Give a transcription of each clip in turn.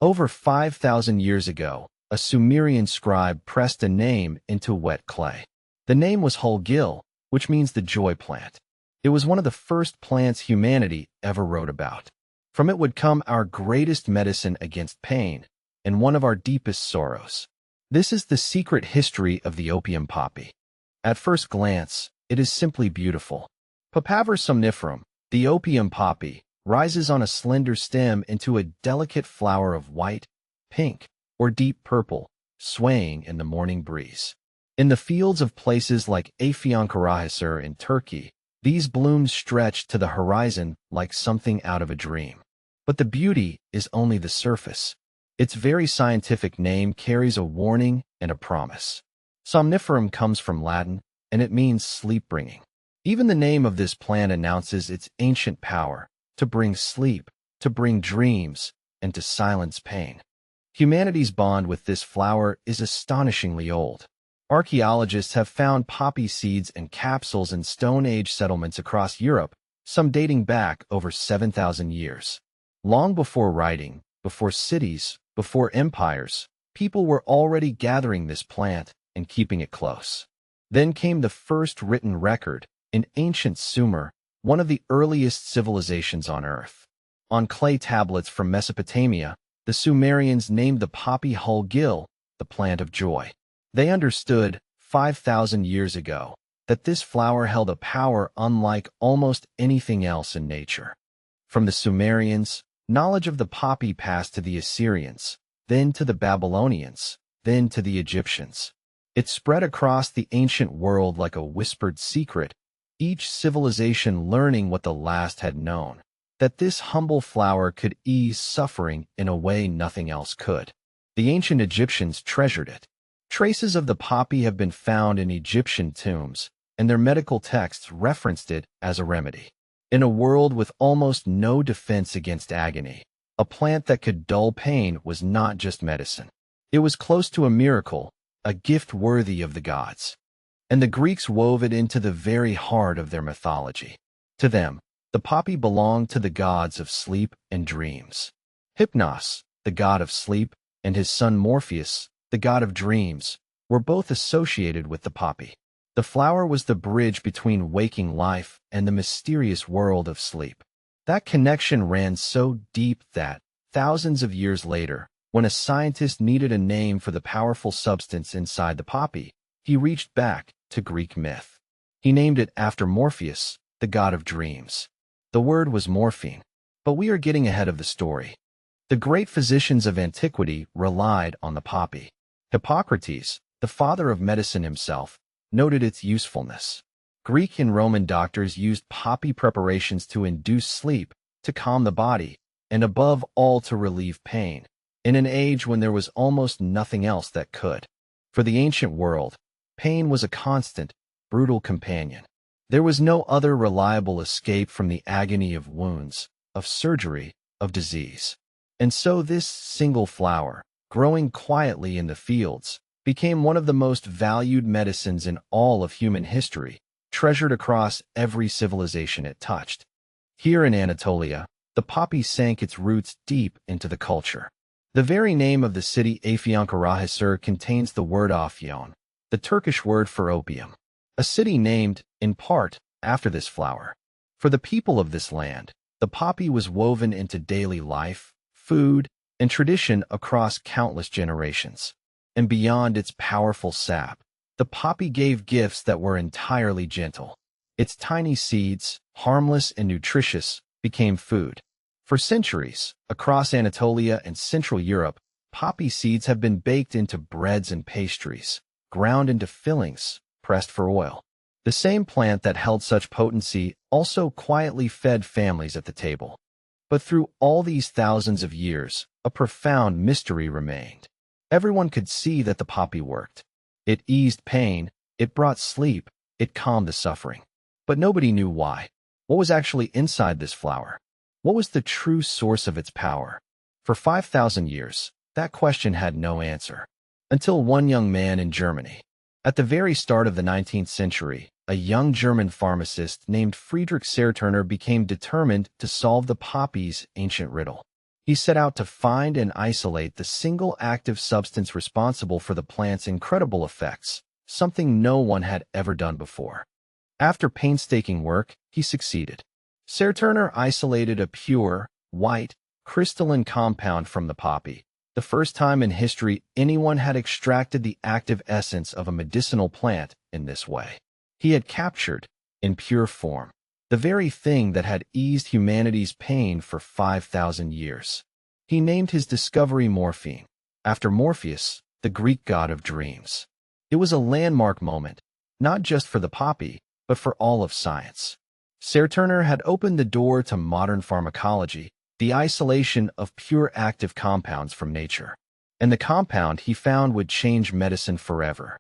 Over 5,000 years ago, a Sumerian scribe pressed a name into wet clay. The name was Hulgil, which means the joy plant. It was one of the first plants humanity ever wrote about. From it would come our greatest medicine against pain and one of our deepest sorrows. This is the secret history of the opium poppy. At first glance, it is simply beautiful. Papaver somniferum, the opium poppy, rises on a slender stem into a delicate flower of white, pink, or deep purple, swaying in the morning breeze. In the fields of places like Afyonkarahisar in Turkey, these blooms stretch to the horizon like something out of a dream. But the beauty is only the surface. Its very scientific name carries a warning and a promise. Somniferum comes from Latin, and it means sleep-bringing. Even the name of this plant announces its ancient power, to bring sleep, to bring dreams, and to silence pain. Humanity's bond with this flower is astonishingly old. Archaeologists have found poppy seeds and capsules in Stone Age settlements across Europe, some dating back over 7,000 years. Long before writing, before cities, before empires, people were already gathering this plant and keeping it close. Then came the first written record, in ancient Sumer, one of the earliest civilizations on Earth. On clay tablets from Mesopotamia, the Sumerians named the poppy Hulgil, the plant of joy. They understood, 5,000 years ago, that this flower held a power unlike almost anything else in nature. From the Sumerians, knowledge of the poppy passed to the Assyrians, then to the Babylonians, then to the Egyptians. It spread across the ancient world like a whispered secret, each civilization learning what the last had known, that this humble flower could ease suffering in a way nothing else could. The ancient Egyptians treasured it. Traces of the poppy have been found in Egyptian tombs, and their medical texts referenced it as a remedy. In a world with almost no defense against agony, a plant that could dull pain was not just medicine. It was close to a miracle, a gift worthy of the gods. And the Greeks wove it into the very heart of their mythology. To them, the poppy belonged to the gods of sleep and dreams. Hypnos, the god of sleep, and his son Morpheus, the god of dreams, were both associated with the poppy. The flower was the bridge between waking life and the mysterious world of sleep. That connection ran so deep that, thousands of years later, when a scientist needed a name for the powerful substance inside the poppy, he reached back to Greek myth. He named it after Morpheus, the god of dreams. The word was morphine, but we are getting ahead of the story. The great physicians of antiquity relied on the poppy. Hippocrates, the father of medicine himself, noted its usefulness. Greek and Roman doctors used poppy preparations to induce sleep, to calm the body, and above all to relieve pain, in an age when there was almost nothing else that could. For the ancient world, pain was a constant, brutal companion. There was no other reliable escape from the agony of wounds, of surgery, of disease. And so this single flower, growing quietly in the fields, became one of the most valued medicines in all of human history, treasured across every civilization it touched. Here in Anatolia, the poppy sank its roots deep into the culture. The very name of the city Afyonkarahisar contains the word Afyon, the Turkish word for opium, a city named, in part, after this flower. For the people of this land, the poppy was woven into daily life, food, and tradition across countless generations. And beyond its powerful sap, the poppy gave gifts that were entirely gentle. Its tiny seeds, harmless and nutritious, became food. For centuries, across Anatolia and Central Europe, poppy seeds have been baked into breads and pastries, ground into fillings, pressed for oil. The same plant that held such potency also quietly fed families at the table. But through all these thousands of years, a profound mystery remained. Everyone could see that the poppy worked. It eased pain, it brought sleep, it calmed the suffering. But nobody knew why. What was actually inside this flower? What was the true source of its power? For 5,000 years, that question had no answer. Until one young man in Germany. At the very start of the 19th century, a young German pharmacist named Friedrich Sertürner became determined to solve the poppy's ancient riddle. He set out to find and isolate the single active substance responsible for the plant's incredible effects, something no one had ever done before. After painstaking work, he succeeded. Sertürner isolated a pure, white, crystalline compound from the poppy, the first time in history anyone had extracted the active essence of a medicinal plant in this way. He had captured, in pure form, the very thing that had eased humanity's pain for 5,000 years. He named his discovery Morphine, after Morpheus, the Greek god of dreams. It was a landmark moment, not just for the poppy, but for all of science. Sertürner had opened the door to modern pharmacology, the isolation of pure active compounds from nature. And the compound he found would change medicine forever.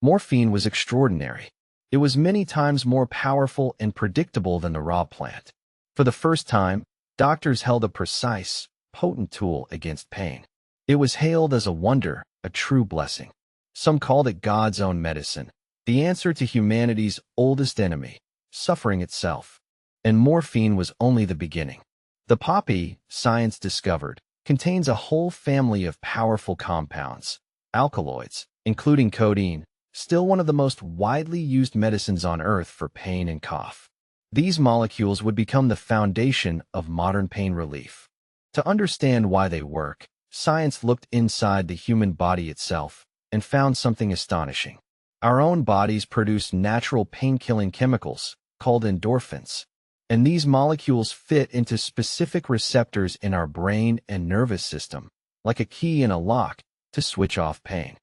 Morphine was extraordinary. It was many times more powerful and predictable than the raw plant. For the first time, doctors held a precise, potent tool against pain. It was hailed as a wonder, a true blessing. Some called it God's own medicine, the answer to humanity's oldest enemy, suffering itself. And morphine was only the beginning. The poppy, science discovered, contains a whole family of powerful compounds, alkaloids, including codeine, still one of the most widely used medicines on Earth for pain and cough. These molecules would become the foundation of modern pain relief. To understand why they work, science looked inside the human body itself and found something astonishing. Our own bodies produce natural pain-killing chemicals, called endorphins, and these molecules fit into specific receptors in our brain and nervous system, like a key in a lock, to switch off pain.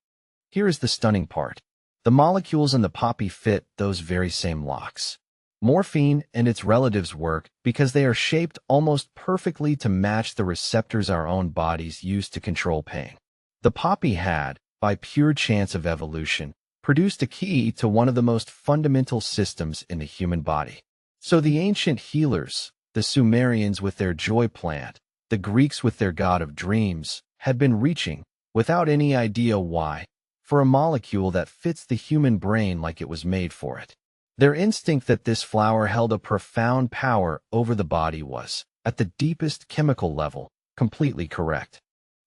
Here is the stunning part. The molecules in the poppy fit those very same locks. Morphine and its relatives work because they are shaped almost perfectly to match the receptors our own bodies use to control pain. The poppy had, by pure chance of evolution, produced a key to one of the most fundamental systems in the human body. So the ancient healers, the Sumerians with their joy plant, the Greeks with their god of dreams, had been reaching, without any idea why, for a molecule that fits the human brain like it was made for it. Their instinct that this flower held a profound power over the body was, at the deepest chemical level, completely correct.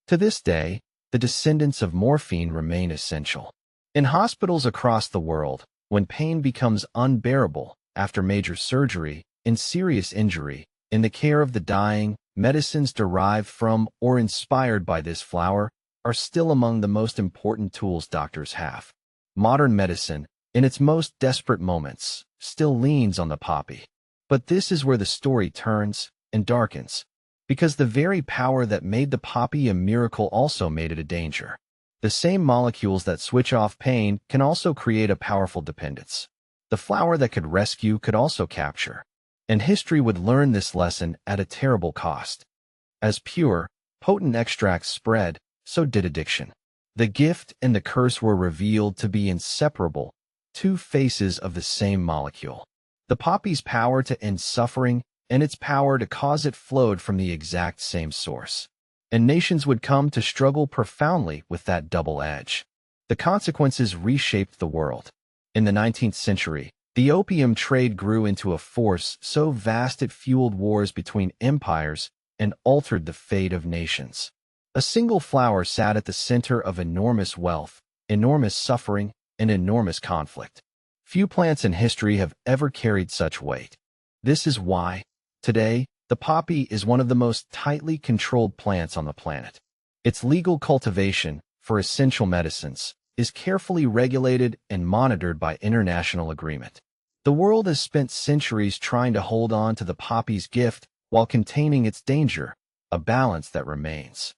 To this day, the descendants of morphine remain essential. In hospitals across the world, when pain becomes unbearable after major surgery, in serious injury, in the care of the dying, medicines derived from or inspired by this flower are still among the most important tools doctors have. Modern medicine, in its most desperate moments, still leans on the poppy. But this is where the story turns and darkens, because the very power that made the poppy a miracle also made it a danger. The same molecules that switch off pain can also create a powerful dependence. The flower that could rescue could also capture. And history would learn this lesson at a terrible cost. As pure, potent extracts spread, so did addiction. The gift and the curse were revealed to be inseparable, two faces of the same molecule. The poppy's power to end suffering and its power to cause it flowed from the exact same source. And nations would come to struggle profoundly with that double edge. The consequences reshaped the world. In the 19th century, the opium trade grew into a force so vast it fueled wars between empires and altered the fate of nations. A single flower sat at the center of enormous wealth, enormous suffering, and enormous conflict. Few plants in history have ever carried such weight. This is why, today, the poppy is one of the most tightly controlled plants on the planet. Its legal cultivation, for essential medicines, is carefully regulated and monitored by international agreement. The world has spent centuries trying to hold on to the poppy's gift while containing its danger, a balance that remains.